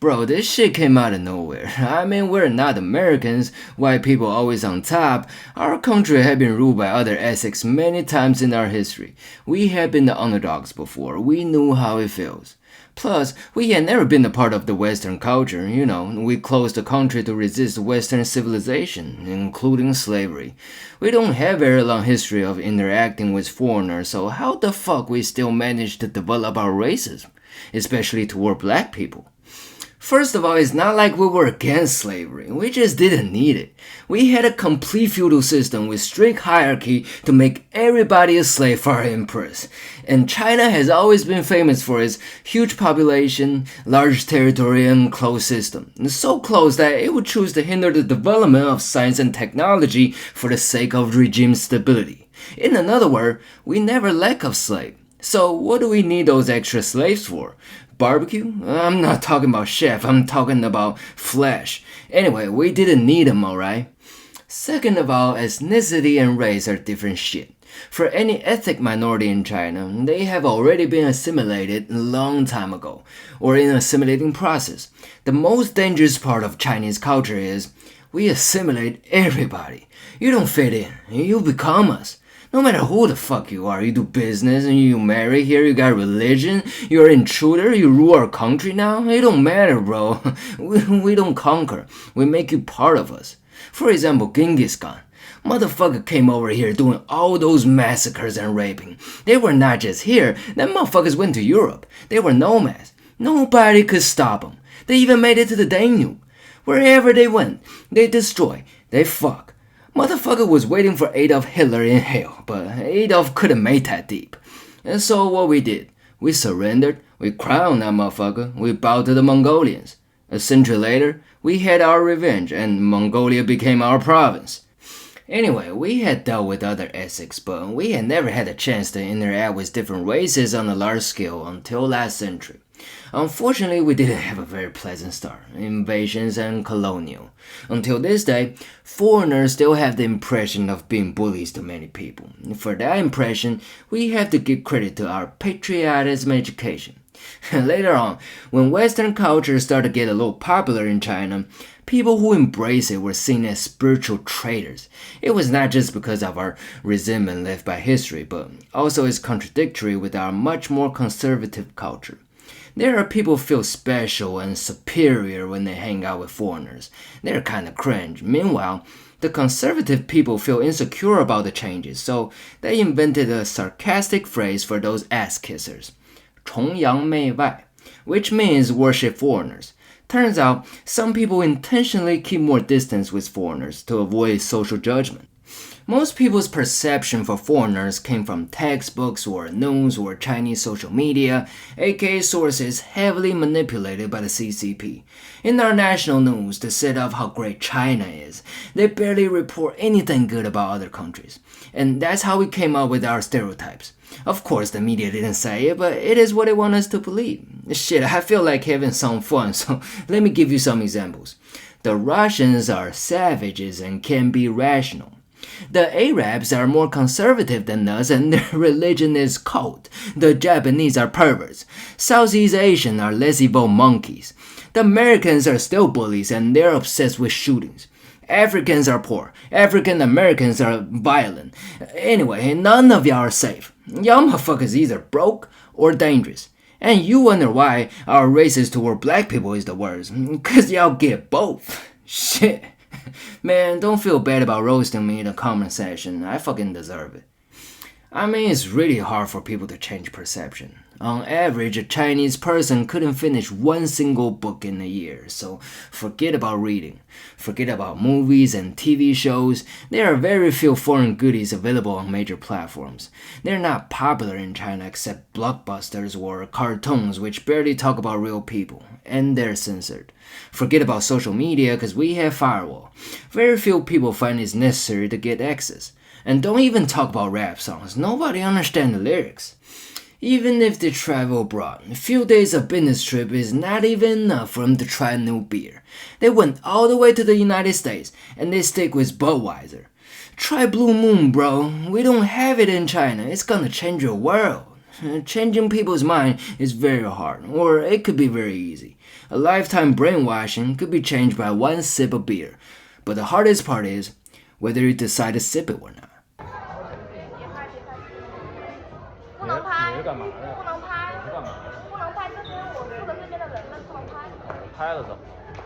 Bro, this shit came out of nowhere. I mean, we're not Americans, white people always on top. Our country had been ruled by other Essex many times in our history. We had been the underdogs before. We knew how it feels. Plus, we had never been a part of the Western culture, we closed the country to resist Western civilization, including slavery. We don't have a very long history of interacting with foreigners, so how the fuck we still managed to develop our racism, especially toward black people? First of all, it's not like we were against slavery. We just didn't need it. We had a complete feudal system with strict hierarchy to make everybody a slave for our empress. And China has always been famous for its huge population, large territory, and closed system. So close that it would choose to hinder the development of science and technology for the sake of regime stability. In another word, we never lack of slave. So what do we need those extra slaves for? Barbecue? I'm not talking about chef, I'm talking about flesh. Anyway, we didn't need them, alright? Second of all, ethnicity and race are different shit. For any ethnic minority in China, they have already been assimilated a long time ago, or in assimilating process. The most dangerous part of Chinese culture is we assimilate everybody. You don't fit in, you become us. No matter who the fuck you are, you do business, and you marry here, you got religion, you're an intruder, you rule our country now? It don't matter, bro. We don't conquer. We make you part of us. For example, Genghis Khan. Motherfucker came over here doing all those massacres and raping. They were not just here, them motherfuckers went to Europe. They were nomads. Nobody could stop them. They even made it to the Danube. Wherever they went, they destroy, they fuck. Motherfucker was waiting for Adolf Hitler in hell, but Adolf couldn't make that deep. And so what we did, we surrendered, we crowned that motherfucker, we bowed to the Mongolians. A century later, we had our revenge, and Mongolia became our province. Anyway, we had dealt with other Essex, but we had never had a chance to interact with different races on a large scale until last century. Unfortunately, we didn't have a very pleasant start, invasions and colonial. Until this day, foreigners still have the impression of being bullies to many people. For that impression, we have to give credit to our patriotism education. Later on, when Western culture started to get a little popular in China, people who embraced it were seen as spiritual traitors. It was not just because of our resentment left by history, but also it's contradictory with our much more conservative culture. There are people who feel special and superior when they hang out with foreigners. They're kind of cringe. Meanwhile, the conservative people feel insecure about the changes, so they invented a sarcastic phrase for those ass kissers, 崇洋媚外, which means worship foreigners. Turns out, some people intentionally keep more distance with foreigners to avoid social judgment. Most people's perception for foreigners came from textbooks or news or Chinese social media, aka sources heavily manipulated by the CCP. In our national news, to set off how great China is, they barely report anything good about other countries. And that's how we came up with our stereotypes. Of course, the media didn't say it, but it is what they want us to believe. Shit, I feel like having some fun, so let me give you some examples. The Russians are savages and can be rational. The Arabs are more conservative than us and their religion is cult. The Japanese are perverts. Southeast Asians are lazy-bone monkeys. The Americans are still bullies and they're obsessed with shootings. Africans are poor. African Americans are violent. Anyway, none of y'all are safe. Y'all motherfuckers either broke or dangerous. And you wonder why our racist toward black people is the worst. Cause y'all get both. Shit. Man, don't feel bad about roasting me in the comment section. I fucking deserve it. I mean, it's really hard for people to change perception. On average, a Chinese person couldn't finish one single book in a year, so forget about reading. Forget about movies and TV shows. There are very few foreign goodies available on major platforms. They're not popular in China except blockbusters or cartoons which barely talk about real people, and they're censored. Forget about social media because we have firewall. Very few people find it necessary to get access. And don't even talk about rap songs. Nobody understands the lyrics. Even if they travel abroad, a few days of business trip is not even enough for them to try a new beer. They went all the way to the United States and they stick with Budweiser. Try Blue Moon, bro. We don't have it in China. It's gonna change your world. Changing people's mind is very hard, or it could be very easy. A lifetime brainwashing could be changed by one sip of beer. But the hardest part is whether you decide to sip it or not. 不能拍，你是干嘛的？不能拍，你是干嘛的？不能拍，这是我住的这边的人们，不能拍。拍了怎么了？